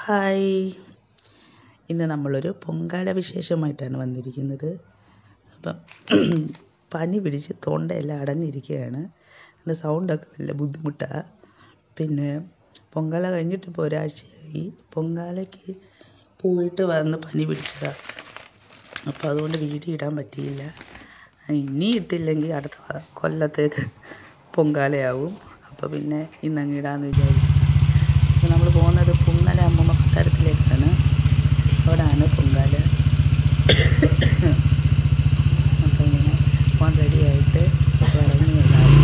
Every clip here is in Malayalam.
ഹായ്, ഇന്ന് നമ്മളൊരു പൊങ്കാല വിശേഷമായിട്ടാണ് വന്നിരിക്കുന്നത്. അപ്പം പനി പിടിച്ച് തൊണ്ടയെല്ലാം അടഞ്ഞിരിക്കുകയാണ്. എൻ്റെ സൗണ്ടൊക്കെ നല്ല ബുദ്ധിമുട്ടാണ്. പിന്നെ പൊങ്കാല കഴിഞ്ഞിട്ടിപ്പോൾ ഒരാഴ്ചയായി. പൊങ്കാലയ്ക്ക് പോയിട്ട് വന്ന് പനി പിടിച്ചതാണ്. അപ്പോൾ അതുകൊണ്ട് വീഡിയോ ഇടാൻ പറ്റിയില്ല. ഇനി ഇട്ടില്ലെങ്കിൽ അടുത്ത കൊല്ലത്തേക്ക് പൊങ്കാലയാവും. അപ്പോൾ പിന്നെ ഇന്നങ്ങ് ഇടാമെന്ന് വിചാരിച്ചു. അപ്പോൾ നമ്മൾ പോകുന്നത് പുന്നല അമ്മമ്മ കൊട്ടാരത്തിലേക്കാണ്. അവിടെയാണ് പൊങ്കാല. അപ്പോൾ ഇങ്ങനെ പോകാൻ റെഡിയായിട്ട് ഇറങ്ങി എല്ലാവരും.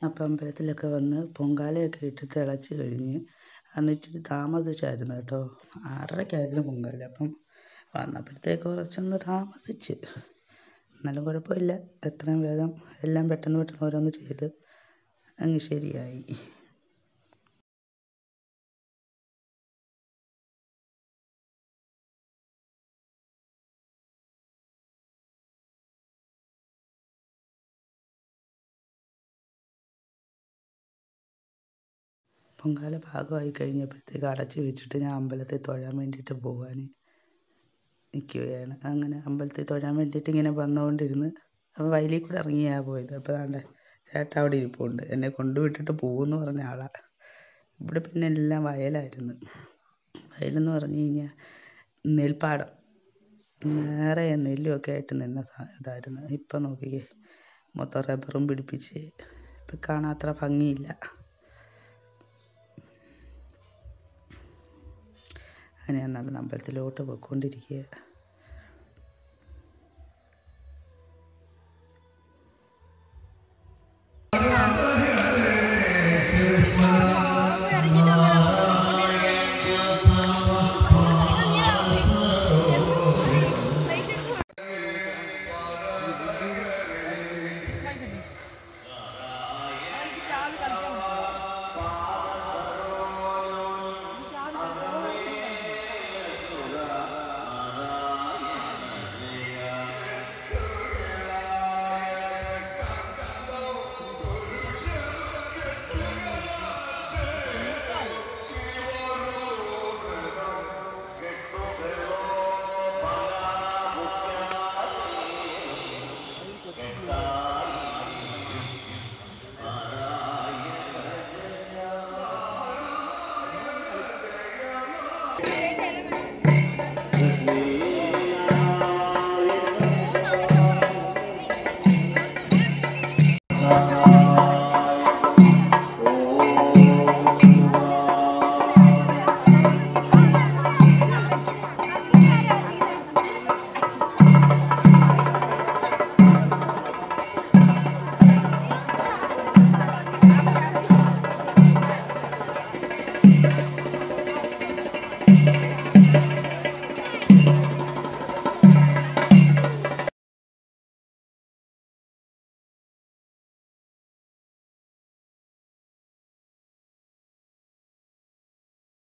അപ്പം അമ്പലത്തിലൊക്കെ വന്ന് പൊങ്കാലയൊക്കെ ഇട്ട് തിളച്ച് കഴിഞ്ഞ് അന്ന് ഇച്ചിരി താമസിച്ചായിരുന്നു കേട്ടോ. 6:30-ക്കായിരുന്നു പൊങ്കാല. അപ്പം വന്നപ്പോഴത്തേക്ക് കുറച്ചൊന്ന് താമസിച്ച്. എന്നാലും കുഴപ്പമില്ല. എത്രയും വേഗം എല്ലാം പെട്ടെന്ന് ഓരോന്ന് ചെയ്ത് അങ്ങ് ശരിയായി. പൊങ്കാല പാകമായി കഴിഞ്ഞപ്പോഴത്തേക്ക് അടച്ച് വെച്ചിട്ട് ഞാൻ അമ്പലത്തിൽ തൊഴാൻ വേണ്ടിയിട്ട് പോകാൻ നിൽക്കുകയാണ്. അങ്ങനെ അമ്പലത്തിൽ തൊഴാൻ വേണ്ടിയിട്ട് ഇങ്ങനെ വന്നുകൊണ്ടിരുന്ന് അപ്പോൾ വയലിൽ കൂടെ ഇറങ്ങിയാണ് പോയത്. അപ്പോൾ ദാണ്ടെ ചേട്ടൻ അവിടെ ഇരിപ്പുണ്ട്. എന്നെ കൊണ്ടുവിട്ടിട്ട് പോകുമെന്ന് പറഞ്ഞ ആളാണ്. ഇവിടെ പിന്നെ എല്ലാം വയലായിരുന്നു. വയലെന്ന് പറഞ്ഞു കഴിഞ്ഞാൽ നെൽപ്പാടം, നിറയെ നെല്ലുമൊക്കെ ആയിട്ട് നിന്ന ഇതായിരുന്നു. ഇപ്പം നോക്കിക്കേ, മൊത്തം റബ്ബറും പിടിപ്പിച്ച് ഇപ്പം കാണാൻ അത്ര ഭംഗിയില്ല. അങ്ങനെ നടന്ന് അമ്പലത്തിലോട്ട് പോയിക്കൊണ്ടിരിക്കുക.